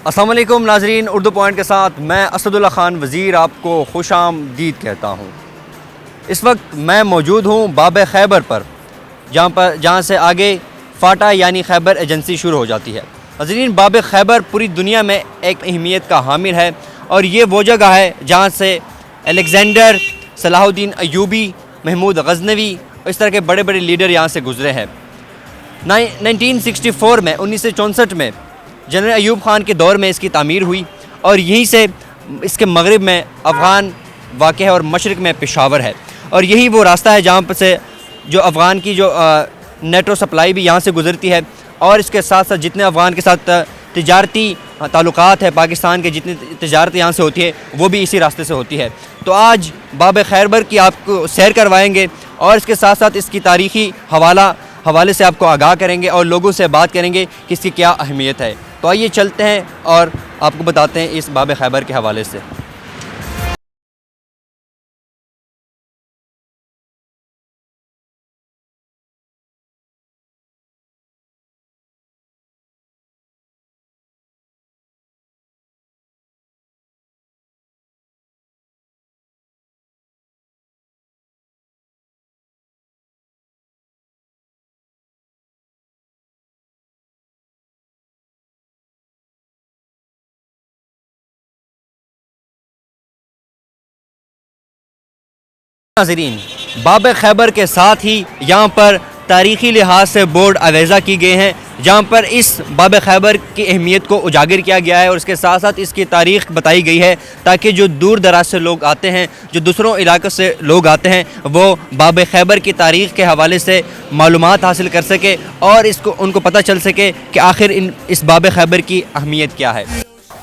السلام علیکم ناظرین، اردو پوائنٹ کے ساتھ میں اسد اللہ خان وزیر آپ کو خوش آمدید کہتا ہوں۔ اس وقت میں موجود ہوں باب خیبر پر، جہاں سے آگے فاٹا یعنی خیبر ایجنسی شروع ہو جاتی ہے۔ ناظرین، باب خیبر پوری دنیا میں ایک اہمیت کا حامل ہے اور یہ وہ جگہ ہے جہاں سے الیگزینڈر، صلاح الدین ایوبی، محمود غزنوی، اس طرح کے بڑے بڑے لیڈر یہاں سے گزرے ہیں۔ 1964 میں 1964 میں جنرل ایوب خان کے دور میں اس کی تعمیر ہوئی اور یہیں سے اس کے مغرب میں افغان واقع ہے اور مشرق میں پشاور ہے، اور یہی وہ راستہ ہے جہاں پر سے جو افغان کی جو نیٹو سپلائی بھی یہاں سے گزرتی ہے، اور اس کے ساتھ ساتھ جتنے افغان کے ساتھ تجارتی تعلقات ہے، پاکستان کے جتنی تجارت یہاں سے ہوتی ہے وہ بھی اسی راستے سے ہوتی ہے۔ تو آج باب خیبر کی آپ کو سیر کروائیں گے اور اس کے ساتھ ساتھ اس کی تاریخی حوالے سے آپ کو آگاہ کریں گے اور لوگوں سے بات کریں گے کہ اس کی کیا اہمیت ہے۔ تو آئیے چلتے ہیں اور آپ کو بتاتے ہیں اس باب خیبر کے حوالے سے۔ ناظرین، باب خیبر کے ساتھ ہی یہاں پر تاریخی لحاظ سے بورڈ آویزہ کی گئے ہیں جہاں پر اس باب خیبر کی اہمیت کو اجاگر کیا گیا ہے اور اس کے ساتھ ساتھ اس کی تاریخ بتائی گئی ہے تاکہ جو دور دراز سے لوگ آتے ہیں، جو دوسروں علاقوں سے لوگ آتے ہیں، وہ باب خیبر کی تاریخ کے حوالے سے معلومات حاصل کر سکے اور ان کو پتہ چل سکے کہ آخر اس باب خیبر کی اہمیت کیا ہے۔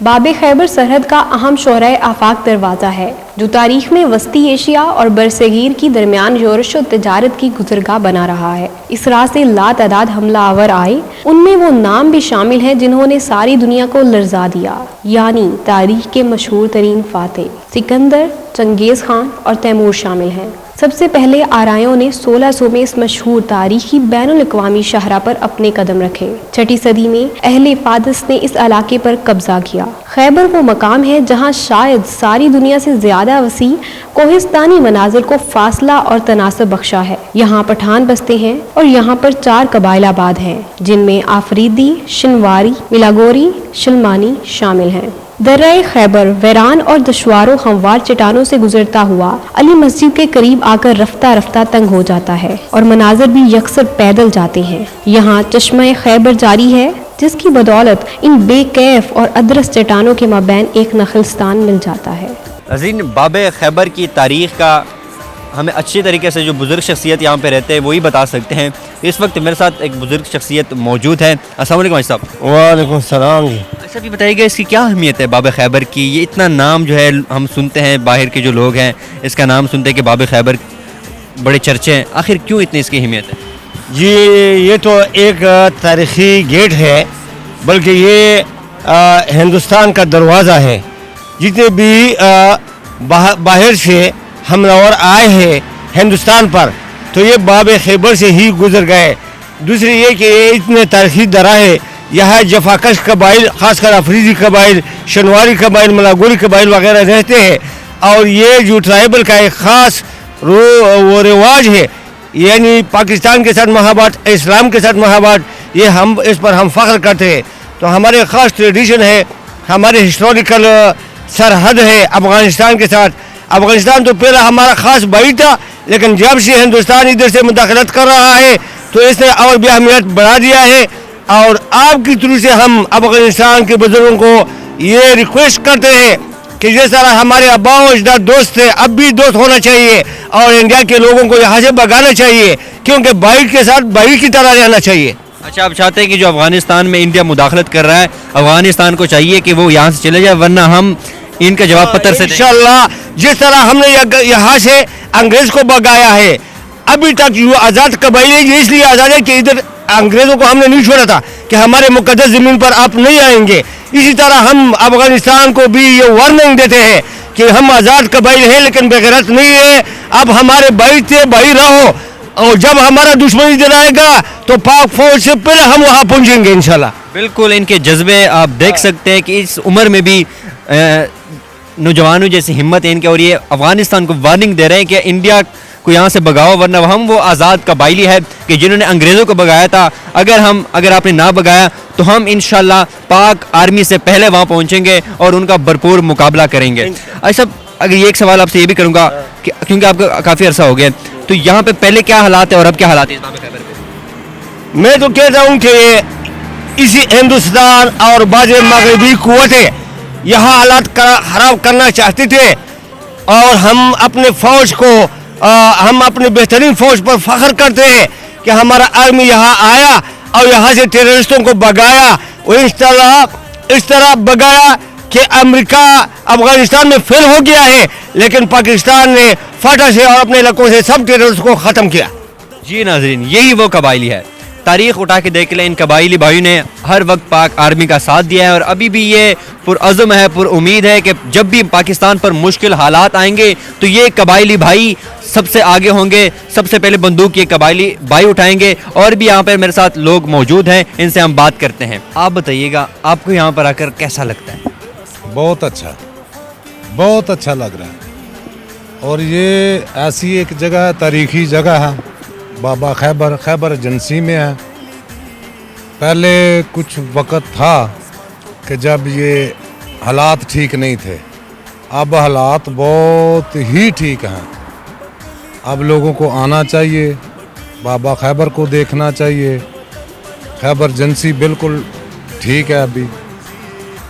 باب خیبر سرحد کا اہم شاہراہ آفاق دروازہ ہے جو تاریخ میں وسطی ایشیا اور برصغیر کی درمیان یورش و تجارت کی گزرگاہ بنا رہا ہے۔ اس راہ سے لا تعداد حملہ آور آئے، ان میں وہ نام بھی شامل ہیں جنہوں نے ساری دنیا کو لرزا دیا، یعنی تاریخ کے مشہور ترین فاتح سکندر، چنگیز خان اور تیمور شامل ہیں۔ سب سے پہلے آرائیوں نے 1600 میں اس مشہور تاریخی بین الاقوامی شاہراہ پر اپنے قدم رکھے۔ 6 صدی میں اہل فادس نے اس علاقے پر قبضہ کیا۔ خیبر وہ مقام ہے جہاں شاید ساری دنیا سے زیادہ وسیع کوہستانی مناظر کو فاصلہ اور تناسب بخشا ہے۔ یہاں پٹھان بستے ہیں اور یہاں پر 4 قبائل آباد ہیں جن میں آفریدی، شنواری، ملاگوری، شلمانی شامل ہیں۔ درہ خیبر ویران اور دشوار و ہموار چٹانوں سے گزرتا ہوا علی مسجد کے قریب آ کر رفتہ رفتہ تنگ ہو جاتا ہے اور مناظر بھی یکسر پیدل جاتے ہیں۔ یہاں چشمہ خیبر جاری ہے جس کی بدولت ان بے کیف اور ادرس چٹانوں کے مابین ایک نخلستان مل جاتا ہے۔ عظیم، باب خیبر کی تاریخ کا ہمیں اچھی طریقے سے جو بزرگ شخصیت یہاں پہ رہتے ہیں وہی بتا سکتے ہیں۔ اس وقت میرے ساتھ ایک بزرگ شخصیت موجود ہے۔ السلام علیکم صاحب۔ وعلیکم السلام جی۔ اچھا، یہ بتائیے گا اس کی کیا اہمیت ہے باب خیبر کی؟ یہ اتنا نام جو ہے ہم سنتے ہیں، باہر کے جو لوگ ہیں اس کا نام سنتے ہیں کہ باب خیبر بڑے چرچے ہیں، آخر کیوں اتنی اس کی اہمیت ہے؟ جی، یہ تو ایک تاریخی گیٹ ہے، بلکہ یہ ہندوستان کا دروازہ ہے۔ جتنے بھی باہر سے حملہ آور آئے ہیں ہندوستان پر تو یہ باب خیبر سے ہی گزر گئے۔ دوسری یہ کہ یہ اتنے تاریخی درہ ہے، یہاں جفاکش قبائل، خاص کر افریدی قبائل، شنواری قبائل، ملاگوری قبائل وغیرہ رہتے ہیں، اور یہ جو ٹرائبل کا ایک خاص وہ رواج ہے، یعنی پاکستان کے ساتھ محبت، اسلام کے ساتھ محبت، یہ اس پر ہم فخر کرتے ہیں۔ تو ہمارے خاص ٹریڈیشن ہے، ہمارے ہسٹوریکل سرحد ہے افغانستان کے ساتھ۔ افغانستان تو پہلے ہمارا خاص بھائی تھا، لیکن جب سے ہندوستان ادھر سے مداخلت کر رہا ہے تو اس نے اور بھی اہمیت بڑھا دیا ہے، اور آپ کی طرف سے ہم افغانستان کے بزرگوں کو یہ ریکویسٹ کرتے ہیں کہ جس طرح ہمارے آبا و اجداد دوست تھے اب بھی دوست ہونا چاہیے، اور انڈیا کے لوگوں کو یہاں سے بھگانا چاہیے، کیونکہ بھائی کے ساتھ بھائی کی طرح رہنا چاہیے۔ اچھا، آپ چاہتے ہیں کہ جو افغانستان میں انڈیا مداخلت کر رہا ہے، افغانستان کو چاہیے کہ وہ یہاں سے چلے جائے، ورنہ ہم ان کا جواب پتر سے انشاءاللہ جس طرح ہم نے یہاں سے انگریز کو بھگایا ہے، ابھی تک جو آزاد قبائل ہے یہ اس لیے آزاد ہے کہ ادھر انگریزوں کو ہم نے نہیں چھوڑا تھا کہ ہمارے مقدس زمین پر آپ نہیں آئیں گے۔ اسی طرح ہم افغانستان کو بھی یہ وارننگ دیتے ہیں کہ ہم آزاد قبائل ہیں لیکن بغیرت نہیں ہے، اب ہمارے بھائی تھے، بھائی رہو، اور جب ہمارا دشمن ادھر آئے گا تو پاک فوج سے پہلے ہم وہاں پہنچیں گے انشاءاللہ۔ बिल्कुल इनके जज्बे आप देख सकते हैं कि इस उम्र में भी नौजवानों जैसी हिम्मत है इनके, और ये अफगानिस्तान को वार्निंग दे रहे हैं कि इंडिया को यहाँ से भगाओ, वरना हम वो आज़ाद कबाइली है कि जिन्होंने अंग्रेज़ों को भगाया था, अगर आपने ना भगाया तो हम इंशाल्लाह पाक आर्मी से पहले वहाँ पहुँचेंगे और उनका भरपूर मुकाबला करेंगे। अच्छा, अगर ये एक सवाल आपसे ये भी करूँगा कि क्योंकि आपका काफ़ी अरसा हो गया, तो यहाँ पे पहले क्या हालात है और अब क्या हालात है इस बाब खैबर पे? मैं तो कहता हूँ कि इसी हिंदुस्तान और बाज़ मगरबी कुव्वतें यहाँ हालात खराब करना चाहते थे, और हम अपने फ़ौज को हम अपने बेहतरीन फ़ौज पर फ़ख्र करते हैं कि हमारा आर्मी यहाँ आया और यहाँ से टेररिस्टों को भगाया। और इस तरह भगाया कि अमेरिका अफगानिस्तान में फेल हो गया है, लेकिन पाकिस्तान ने फटा से और अपने इलाकों से सब टेररिस्ट को ख़त्म किया। जी नाज़रीन, यही वो कबाइली है। तारीख़ उठा के देख लें, इन कबाइली भाइयों ने हर वक्त पाक आर्मी का साथ दिया है और अभी भी ये पुरअज़्म है, पुरउम्मीद है कि जब भी पाकिस्तान पर मुश्किल हालात आएंगे तो ये कबाइली भाई सबसे आगे होंगे, सबसे पहले बंदूक ये कबाइली भाई उठाएंगे। और भी यहाँ पर मेरे साथ लोग मौजूद हैं, इनसे हम बात करते हैं। आप बताइएगा, आपको यहाँ पर आकर कैसा लगता है? बहुत अच्छा लग रहा है। और ये ऐसी एक जगह, तारीखी जगह है, बाबा खैबर एजेंसी में है। पहले कुछ वक़्त था कि जब ये हालात ठीक नहीं थे, अब हालात बहुत ही ठीक हैं। अब लोगों को आना चाहिए, बाबा खैबर को देखना चाहिए। खैबर एजेंसी बिल्कुल ठीक है अभी।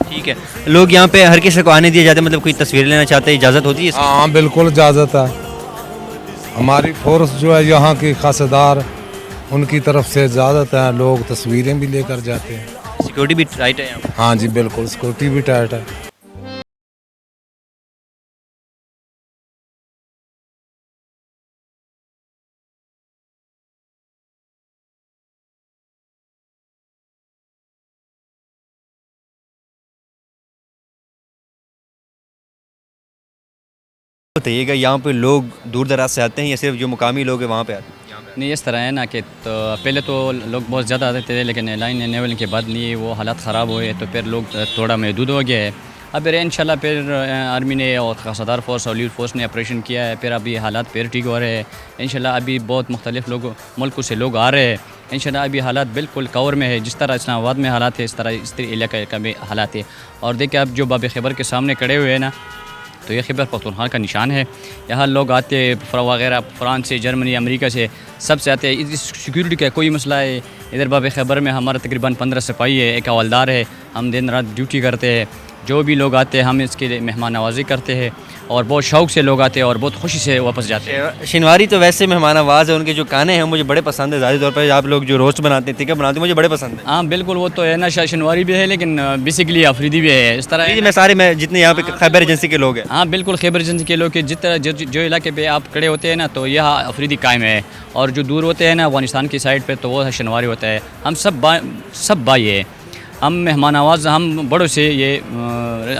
ठीक है, लोग यहाँ पे हर किसी को आने दिए जाते हैं, मतलब कोई तस्वीर लेना चाहते हैं, इजाज़त होती है इसकी? हाँ बिल्कुल इजाज़त है। हमारी फोर्स जो है यहाँ की खासेदार, उनकी तरफ से इजाज़त है, लोग तस्वीरें भी लेकर जाते हैं। सिक्योरिटी भी टाइट है यहाँ पे? हाँ जी बिल्कुल, सिक्योरिटी भी टाइट है। बताइएगा, यहाँ पे लोग दूर दराज से आते हैं या सिर्फ जो मुकामी लोग हैं वहाँ पे आते हैं? नहीं, इस तरह है ना कि तो पहले तो लोग बहुत ज़्यादा आते थे, लेकिन लाइन लेवल के बाद नहीं, वो हालात ख़राब हुए तो फिर लोग थोड़ा महदूद हो गया है। अब फिर इंशाल्लाह फिर आर्मी ने और खासदार फोर्स और लीड फोर्स ने ऑपरेशन किया है, फिर अभी हालात फिर ठीक हो रहे हैं इंशाल्लाह। अभी बहुत मुख्तलिफ मुल्कों से लोग आ रहे हैं इंशाल्लाह। अभी हालात बिल्कुल कवर में है, जिस तरह इस्लामाबाद में हालात है इस तरह इलाके का भी हालात है। और देखिए, अब जो बाब खैबर के सामने खड़े हुए हैं ना, तो ये खैबर पख्तूनख्वा का निशान है। यहाँ लोग आते हैं वगैरह, फ्रांस से, जर्मनी, अमेरिका से, सब से आते हैं। इस सिक्योरिटी का कोई मसला है इधर बाब खैबर में? हमारा तकरीबन 15 सिपाही है, एक हवलदार है, हम दिन रात ड्यूटी करते हैं। जो भी लोग आते हैं हम इसके लिए मेहमान नवाजी करते हैं, और बहुत शौक़ से लोग आते हैं और बहुत खुशी से वापस जाते हैं। शिनवारी तो वैसे मेहमान नवाज़ है, उनके जो गाने हैं मुझे बड़े पसंद है। ज़ाहिर तौर पर आप लोग जो रोस्ट बनाते हैं, टिक्का बनाते हैं, मुझे बड़े पसंद है। हाँ बिल्कुल, वो तो है ना, शिनवारी भी है लेकिन बेसिकली अफरीदी भी है, इस तरह है। मैं जितने यहाँ पे खैबर एजेंसी के लोग हैं। हाँ बिल्कुल, खैबर एजेंसी के लोग के जिस तरह जो इलाके पे आप खड़े होते हैं ना, तो यह अफरीदी कायम है। और जो दूर होते हैं ना अफगानिस्तान की साइड पे, तो वो शिनवारी होता है। हम सब भाई है। हम मेहमान नवाज, हम बड़ों से ये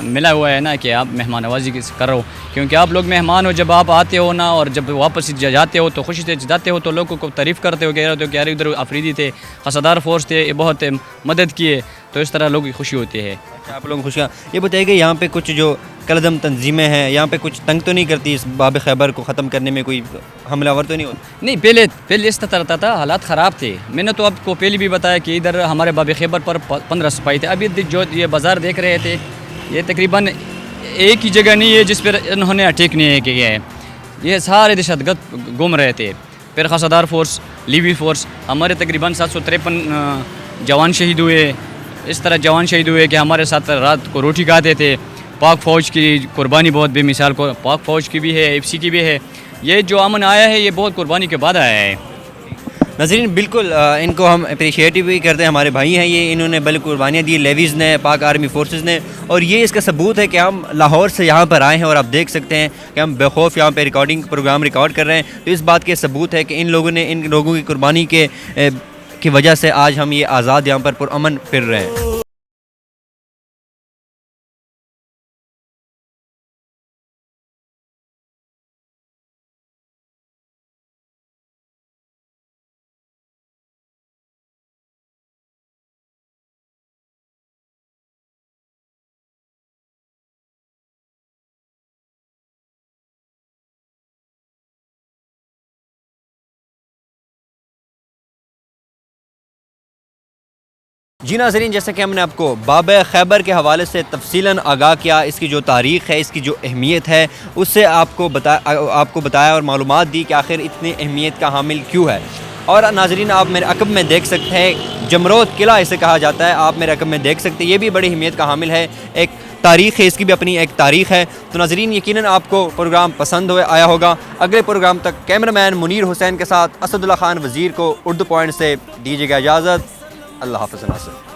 मिला हुआ है ना कि आप मेहमान नवाजी करो, क्योंकि आप लोग मेहमान हो। जब आप आते हो ना और जब वापस जाते हो तो खुशी से जाते हो, तो लोगों को तारीफ़ करते हो, कह रहे हो कि यार इधर अफरीदी थे, खासदार फोर्स थे, बहुत मदद किए, तो इस तरह लोगों की खुशी होती है। आप लोगों को खुशियाँ। ये बताइए कि यहाँ पे कुछ जो कलदम तंजीमें हैं, यहाँ पे कुछ तंग तो नहीं करती इस बाब खैबर को ख़त्म करने में? कोई हमलावर तो नहीं होता? नहीं, पहले इस तरह रहता था, हालात ख़राब थे। मैंने तो आपको पहले भी बताया कि इधर हमारे बाब खैबर पर 15 सिपाही थे। अभी जो ये बाज़ार देख रहे थे, ये तकरीबन एक ही जगह नहीं है जिस पर इन्होंने अटैक नहीं किया है। ये सारे दहशतगर्द घूम रहे थे। फिर खासदार फोर्स, लीवी फोर्स, हमारे तकरीबन 753 जवान शहीद हुए। इस तरह जवान शहीद हुए कि हमारे साथ रात को रोटी खाते थे। पाक फ़ौज की कुर्बानी बहुत बेमिसाल को, पाक फ़ौज की भी है, एफसी की भी है। ये जो अमन आया है, ये बहुत कुर्बानी के बाद आया है। नाज़रीन, बिल्कुल इनको हम अप्रिशिएट भी करते हैं, हमारे भाई हैं ये, इन्होंने बड़ी कुर्बानियाँ दी लेवीज़ ने, पाक आर्मी फोर्सेस ने। और ये इसका सबूत है कि हम लाहौर से यहाँ पर आए हैं और आप देख सकते हैं कि हम बेखौफ यहाँ पे प्रोग्राम रिकॉर्ड कर रहे हैं। तो इस बात के सबूत है कि इन लोगों की कुर्बानी की वजह से आज हम ये आज़ाद यहाँ पर पुरअमन फिर रहे हैं। جی ناظرین، جیسا کہ ہم نے آپ کو باب خیبر کے حوالے سے تفصیلاً آگاہ کیا، اس کی جو تاریخ ہے، اس کی جو اہمیت ہے، اس سے آپ کو بتایا اور معلومات دی کہ آخر اتنی اہمیت کا حامل کیوں ہے۔ اور ناظرین، آپ میرے عقب میں دیکھ سکتے ہیں، جمرود قلعہ اسے کہا جاتا ہے، آپ میرے عقب میں دیکھ سکتے ہیں، یہ بھی بڑی اہمیت کا حامل ہے، ایک تاریخ ہے، اس کی بھی اپنی ایک تاریخ ہے۔ تو ناظرین، یقیناً آپ کو پروگرام پسند آیا ہوگا۔ اگلے پروگرام تک کیمرہ مین منیر حسین کے ساتھ اسد اللہ خان وزیر کو اردو پوائنٹ سے دیجیے گا اجازت۔ اللہ حافظ ناصر۔